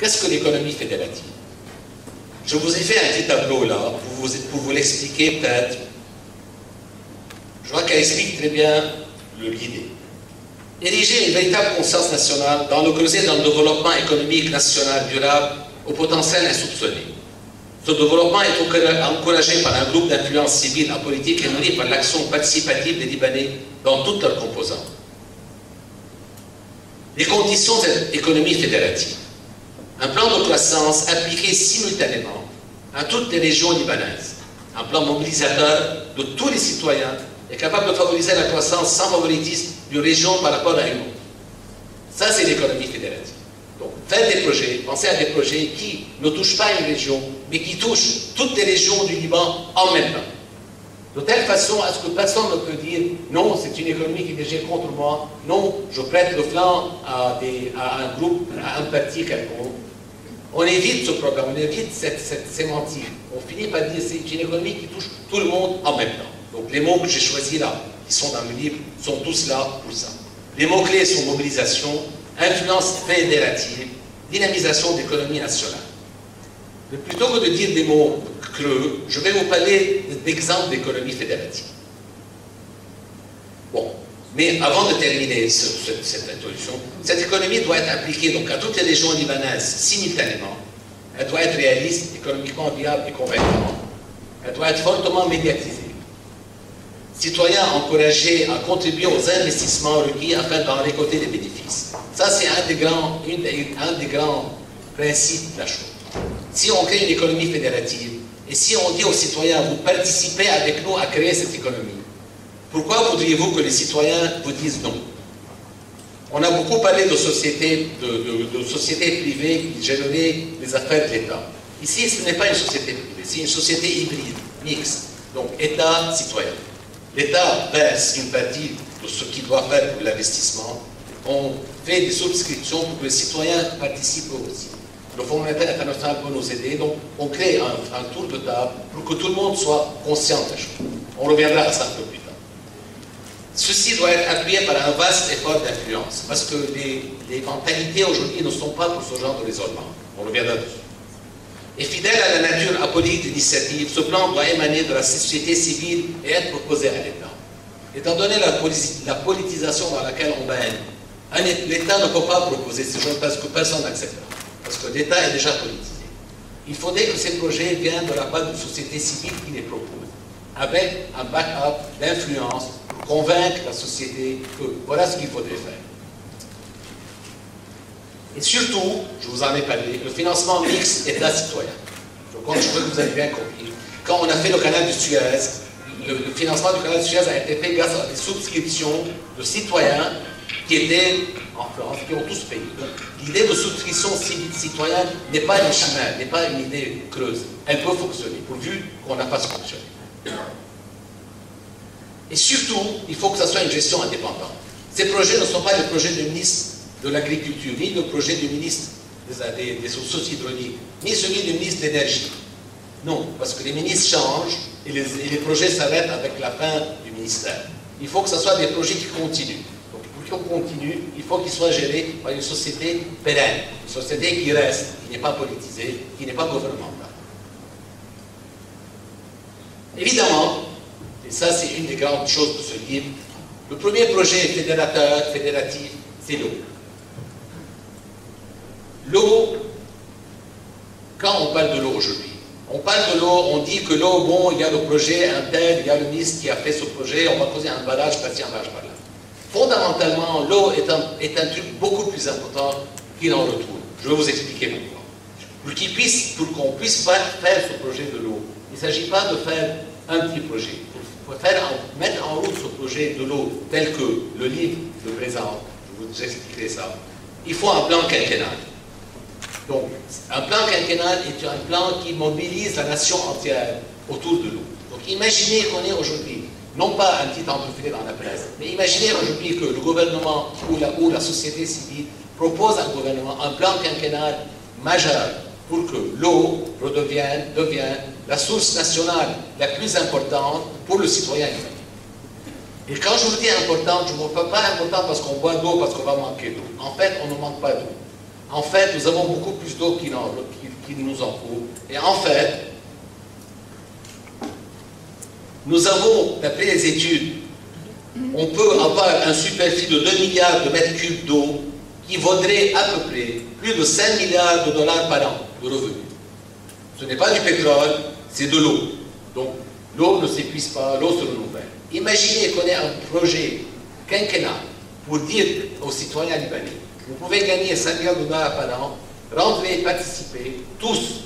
Qu'est-ce que l'économie fédérative? Je vous ai fait un petit tableau là, pour vous l'expliquer peut-être. Je crois qu'elle explique très bien l'idée. Ériger une véritable conscience nationale dans le creuset d'un développement économique national durable au potentiel insoupçonné. Ce développement est encouragé par un groupe d'influence civile en politique et nourri par l'action participative des Libanais dans toutes leurs composantes. Les conditions de cette économie fédérative. Un plan de croissance appliqué simultanément à toutes les régions libanaises. Un plan mobilisateur de tous les citoyens est capable de favoriser la croissance sans favoritisme d'une région par rapport à une autre. Ça, c'est l'économie fédérative. Donc, faites des projets, pensez à des projets qui ne touchent pas une région, mais qui touchent toutes les régions du Liban en même temps. De telle façon à ce que personne ne peut dire non, c'est une économie qui est dirigée contre moi, non, je prête le flanc à un groupe, à un parti quelconque. On évite ce programme, on évite cette sémantique. On finit par dire c'est une économie qui touche tout le monde en même temps. Donc les mots que j'ai choisis là, qui sont dans le livre, sont tous là pour ça. Les mots-clés sont mobilisation, influence fédérative, dynamisation de l'économie nationale. Mais plutôt que de dire des mots creux, je vais vous parler d'exemples d'économie fédérative. Bon, mais avant de terminer cette introduction, cette économie doit être appliquée donc, à toutes les régions libanaises simultanément. Elle doit être réaliste, économiquement viable et convaincante. Elle doit être fortement médiatisée. Citoyens encouragés à contribuer aux investissements requis afin d'en récolter des bénéfices. Ça, c'est un des grands principes de la chose. Si on crée une économie fédérative, et si on dit aux citoyens, vous participez avec nous à créer cette économie, pourquoi voudriez-vous que les citoyens vous disent non? On a beaucoup parlé de sociétés privées qui géraient les affaires de l'État. Ici, ce n'est pas une société privée, c'est une société hybride, mixte. Donc, État-citoyen. L'État verse une partie de ce qu'il doit faire pour l'investissement. On fait des subscriptions pour que les citoyens participent aussi. Le Fonds monétaire international peut nous aider, donc on crée un tour de table pour que tout le monde soit conscient de la chose. On reviendra à ça un peu plus tard. Ceci doit être appuyé par un vaste effort d'influence, parce que les mentalités aujourd'hui ne sont pas pour ce genre de raisonnement. On reviendra dessus. Et fidèle à la nature apolitique de l'initiative, ce plan doit émaner de la société civile et être proposé à l'État. Étant donné la politisation dans laquelle on baigne, l'État ne peut pas proposer ces choses parce que personne n'acceptera. Parce que l'État est déjà politisé. Il faudrait que ces projets viennent de la part d'une société civile qui les propose, avec un backup d'influence pour convaincre la société que voilà ce qu'il faudrait faire. Et surtout, je vous en ai parlé, le financement mixte État-citoyen. Je crois que vous avez bien compris. Quand on a fait le canal du Suez, le financement du canal du Suez a été fait grâce à des subscriptions de citoyens qui étaient en France, qui ont tous payé. L'idée de subscription citoyenne n'est pas une chimère, n'est pas une idée creuse. Elle peut fonctionner, pourvu qu'on la fasse fonctionner. Et surtout, il faut que ça soit une gestion indépendante. Ces projets ne sont pas les projets du ministre de l'Agriculture, ni le projet du ministre des Ressources hydrauliques, ni celui du ministre de l'Énergie. Non, parce que les ministres changent et les projets s'arrêtent avec la fin du ministère. Il faut que ce soit des projets qui continuent. Donc, pour qu'on continue, il faut qu'ils soient gérés par une société pérenne, une société qui reste, qui n'est pas politisée, qui n'est pas gouvernementale. Évidemment, et ça c'est une des grandes choses de ce livre, le premier projet fédératif, c'est l'eau. L'eau, quand on parle de l'eau aujourd'hui, on parle de l'eau, on dit que l'eau, bon, il y a le projet, un tel, il y a le ministre qui a fait ce projet, on va poser un barrage par-ci, un barrage par-là. Fondamentalement, l'eau est un truc beaucoup plus important qu'il en retourne. Je vais vous expliquer pourquoi. Pour qu'on puisse faire ce projet de l'eau, il ne s'agit pas de faire un petit projet. Pour mettre en route ce projet de l'eau tel que le livre le présente, je vous expliquerai ça, il faut un plan quinquennal. Donc, un plan quinquennal est un plan qui mobilise la nation entière autour de l'eau. Donc, imaginez qu'on est aujourd'hui, non pas un petit entreprise dans la presse, mais imaginez aujourd'hui que le gouvernement ou la société civile propose à un gouvernement un plan quinquennal majeur pour que l'eau devienne la source nationale la plus importante pour le citoyen libanais. Et quand je vous dis importante, je ne vous parle pas importante parce qu'on boit d'eau, parce qu'on va manquer d'eau. En fait, on ne manque pas d'eau. En fait, nous avons beaucoup plus d'eau qu'il nous en faut. Et en fait, nous avons, d'après les études, on peut avoir un superflu de 2 milliards de mètres cubes d'eau qui vaudrait à peu près plus de 5 milliards de dollars par an de revenus. Ce n'est pas du pétrole, c'est de l'eau. Donc, l'eau ne s'épuise pas, l'eau se renouvelle. Imaginez qu'on ait un projet quinquennal pour dire aux citoyens libanais, vous pouvez gagner 5 milliards de dollars par an, rentrer, participer, tous.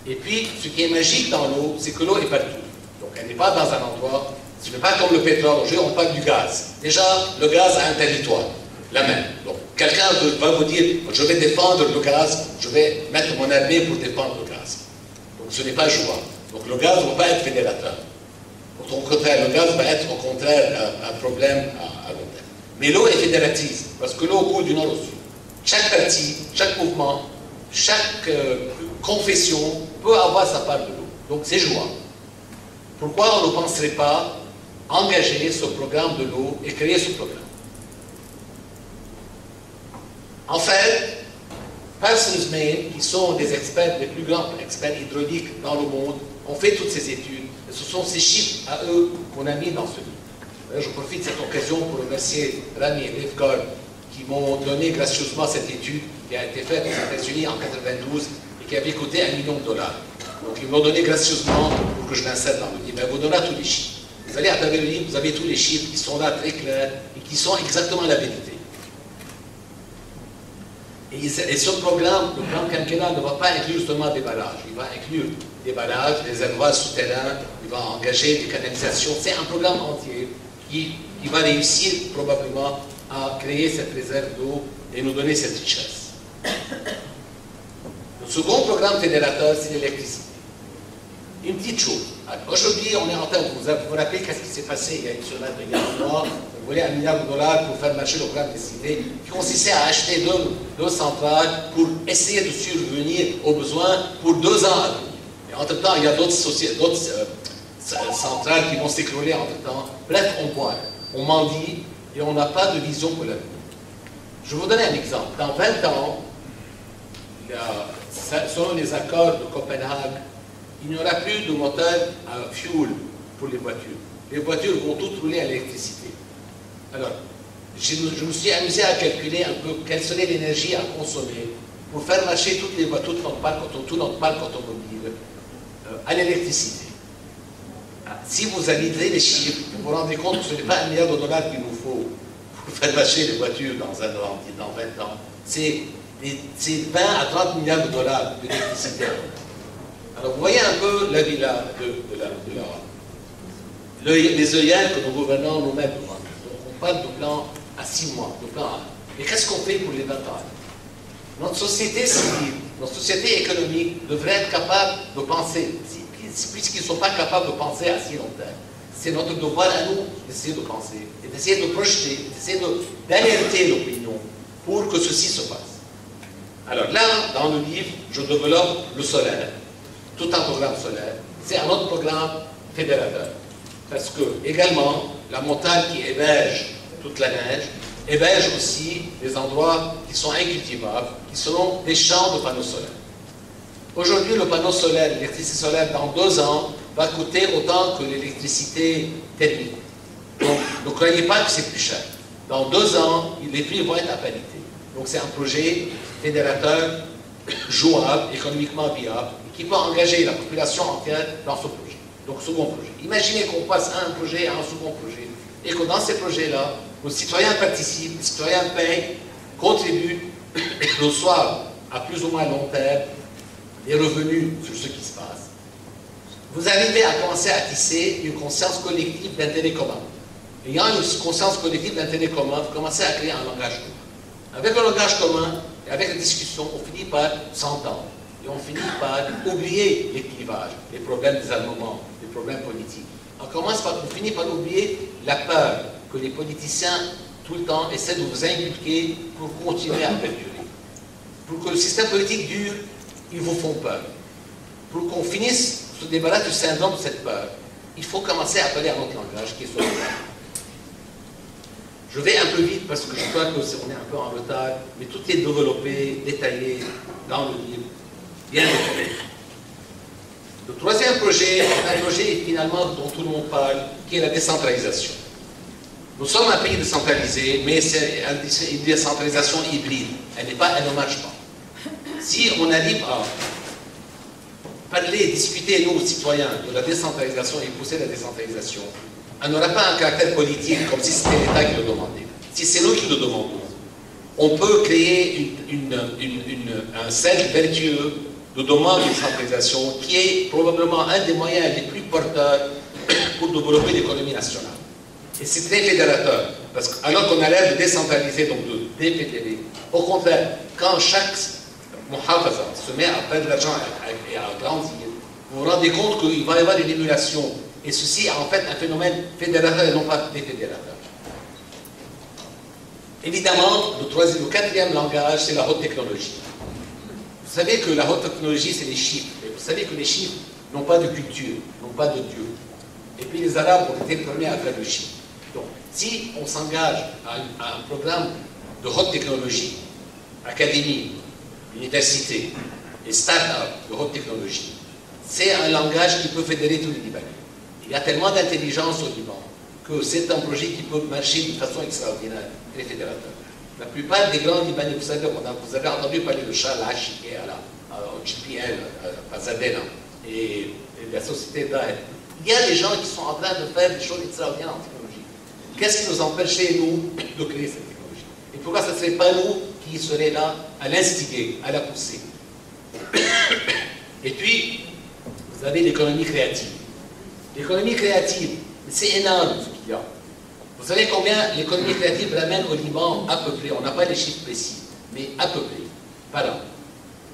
Et puis, ce qui est magique dans l'eau, c'est que l'eau est partout. Donc, elle n'est pas dans un endroit, ce n'est pas comme le pétrole, on parle du gaz. Déjà, le gaz a un territoire, la même. Donc, quelqu'un va vous dire, je vais défendre le gaz, je vais mettre mon armée pour défendre le gaz. Donc, ce n'est pas jouable. Donc, le gaz ne va pas être fédérateur. Au contraire, le gaz va être au contraire un problème à long terme. Mais l'eau est fédératrice, parce que l'eau coule du nord au sud. Chaque parti, chaque mouvement, chaque confession peut avoir sa part de l'eau. Donc c'est jouable. Pourquoi on ne penserait pas engager ce programme de l'eau et créer ce programme? En fait, Parsons Maine, qui sont des experts, les plus grands experts hydrauliques dans le monde, ont fait toutes ces études. Et ce sont ces chiffres à eux qu'on a mis dans ce livre. Je profite de cette occasion pour remercier Rami et Lefgard qui m'ont donné gracieusement cette étude qui a été faite aux États-Unis en 1992 et qui avait coûté $1 million. Donc ils m'ont donné gracieusement pour que je l'insère dans le livre. Elle vous donnera tous les chiffres. Vous allez à travers le livre, vous avez tous les chiffres qui sont là très clairs et qui sont exactement la vérité. Et ce programme, le plan quinquennal, ne va pas inclure seulement des barrages. Il va inclure des barrages, des réservoirs souterrains, il va engager des canalisations. C'est un programme entier qui va réussir probablement à créer cette réserve d'eau et nous donner cette richesse. Le second programme fédérateur, c'est l'électricité. Une petite chose. Aujourd'hui, on est en train de vous rappeler qu'est-ce qui s'est passé il y a une semaine, il y a un mois. On voulait $1 milliard pour faire marcher le programme d'électricité qui consistait à acheter deux centrales pour essayer de survenir aux besoins pour 2 ans à venir. Et entre-temps, il y a d'autres centrales qui vont s'écrouler entre-temps. Bref, on boit, on mendie et on n'a pas de vision pour l'avenir. Je vais vous donner un exemple. Dans 20 ans, selon les accords de Copenhague, il n'y aura plus de moteur à fuel pour les voitures. Les voitures vont toutes rouler à l'électricité. Alors, je me suis amusé à calculer un peu quelle serait l'énergie à consommer pour faire marcher tout notre parc automobile à l'électricité. Si vous analysez les chiffres, vous vous rendez compte que ce n'est pas $1 milliard qu'il nous faut pour faire marcher les voitures dans 20 ans. C'est 20 à 30 milliards de dollars d'électricité. Alors, vous voyez un peu les œillères que nos gouvernants nous mettent devant. Donc, on parle de plan à 6 mois, de plan A. Et qu'est-ce qu'on fait pour les 20 ans? Notre société civile, notre société économique devrait être capable de penser, puisqu'ils ne sont pas capables de penser à si long terme. C'est notre devoir à nous d'essayer de penser, et d'essayer de projeter, d'essayer d'alerter l'opinion pour que ceci se passe. Alors là, dans le livre, je développe le solaire, tout un programme solaire. C'est un autre programme fédérateur. Parce que, également, la montagne qui héberge toute la neige, héberge aussi des endroits qui sont incultivables, qui seront des champs de panneaux solaires. Aujourd'hui, le panneau solaire, l'électricité solaire, dans 2 ans, va coûter autant que l'électricité thermique. Donc, ne croyez pas que c'est plus cher. Dans 2 ans, les prix vont être à parité. Donc, c'est un projet fédérateur, jouable, économiquement viable, et qui peut engager la population entière dans ce projet. Donc, second projet. Imaginez qu'on passe à un projet, à un second projet, et que dans ces projets-là, nos citoyens participent, les citoyens payent, contribuent, et reçoivent à plus ou moins long terme des revenus sur ce qui se passe. Vous arrivez à commencer à tisser une conscience collective d'intérêt commun. Ayant une conscience collective d'intérêt commun, vous commencez à créer un langage commun. Avec le langage commun et avec la discussion, on finit par s'entendre. Et on finit par oublier les clivages, les problèmes des armements, les problèmes politiques. On finit par oublier la peur que les politiciens, tout le temps, essaient de vous inculquer pour continuer à perdurer. Pour que le système politique dure, ils vous font peur. Pour qu'on finisse se débarrasser du syndrome de cette peur, il faut commencer à parler un autre langage qui est solidaire. Je vais un peu vite parce que je crois qu'on est un peu en retard, mais tout est développé, détaillé dans le livre, bien détaillé. Le troisième projet est un projet finalement dont tout le monde parle, qui est la décentralisation. Nous sommes un pays décentralisé, mais c'est une décentralisation hybride. Elle ne marche pas. Si on arrive à parler, discuter, nous, citoyens, de la décentralisation et pousser la décentralisation, elle n'aura pas un caractère politique comme si c'était l'État qui le demandait. Si c'est nous qui le demandons, on peut créer un cercle vertueux de demande de décentralisation qui est probablement un des moyens les plus porteurs pour développer l'économie nationale. Et c'est très fédérateur, parce que alors qu'on a l'air de décentraliser, donc de défédérer, au contraire, quand chaque muhafaza se met à perdre de l'argent et à grandir, vous vous rendez compte qu'il va y avoir une émulation. Et ceci est en fait un phénomène fédérateur et non pas défédérateur. Évidemment, le quatrième langage, c'est la haute technologie. Vous savez que la haute technologie, c'est les chiffres. Et vous savez que les chiffres n'ont pas de culture, n'ont pas de Dieu. Et puis les Arabes ont été les premiers à faire le chiffre. Donc, si on s'engage à un programme de haute technologie, académie, université et start-up de haute technologie, c'est un langage qui peut fédérer tous les Libanais. Il y a tellement d'intelligence au Liban que c'est un projet qui peut marcher de façon extraordinaire, très fédérateur. La plupart des grands Libanais, vous savez, vous avez entendu parler de Charles Hachi, qui est au GPL, à Zadena, et la société d'AED. Il y a des gens qui sont en train de faire des choses extraordinaires en technologie. Qu'est-ce qui nous empêchait, nous, de créer cette technologie? Et pourquoi ce ne serait pas nous qui serions là à l'instiguer, à la pousser? Et puis, vous avez l'économie créative. L'économie créative, c'est énorme ce qu'il y a. Vous savez combien l'économie créative ramène au Liban, à peu près, on n'a pas les chiffres précis, mais à peu près, par an.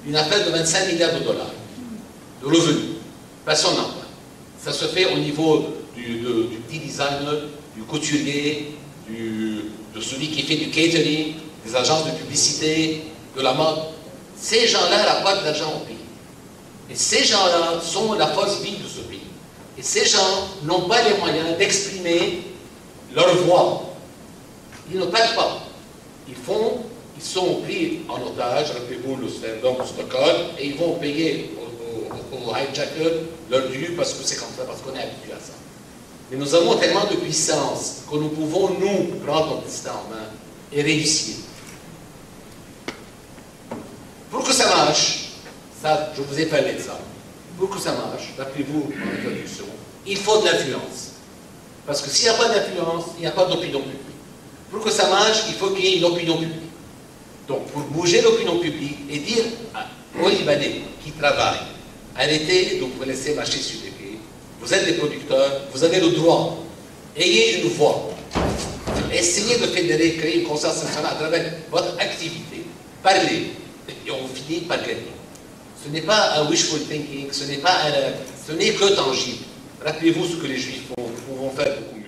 Une affaire de 25 milliards de dollars de revenus. Personne n'en parle. Ça se fait au niveau du petit designer, du couturier, de celui qui fait du catering, des agences de publicité, de la mode. Ces gens-là rapportent de l'argent au pays. Et ces gens-là sont la force vive de ce pays. Et ces gens n'ont pas les moyens d'exprimer leur voix. Ils ne parlent pas. Ils sont pris en otage, rappelez-vous le syndrome de Stockholm, et ils vont payer aux hijackers leur dû parce que c'est comme ça, parce qu'on est habitué à ça. Mais nous avons tellement de puissance que nous pouvons, nous, prendre notre destin en main et réussir. Pour que ça marche, ça, je vous ai parlé de ça. Pour que ça marche, rappelez-vous en introduction, il faut de l'influence. Parce que s'il n'y a pas d'influence, il n'y a pas d'opinion publique. Pour que ça marche, il faut qu'il y ait une opinion publique. Donc, pour bouger l'opinion publique et dire aux Libanais qui travaillent, arrêtez de vous laisser marcher sur les pieds, vous êtes des producteurs, vous avez le droit, ayez une voix. Essayez de fédérer, créer une conscience nationale à travers votre activité. Parlez, et on finit par gagner. Ce n'est pas un wishful thinking, ce n'est que tangible. Rappelez-vous ce que les Juifs font, nous pouvons faire beaucoup mieux.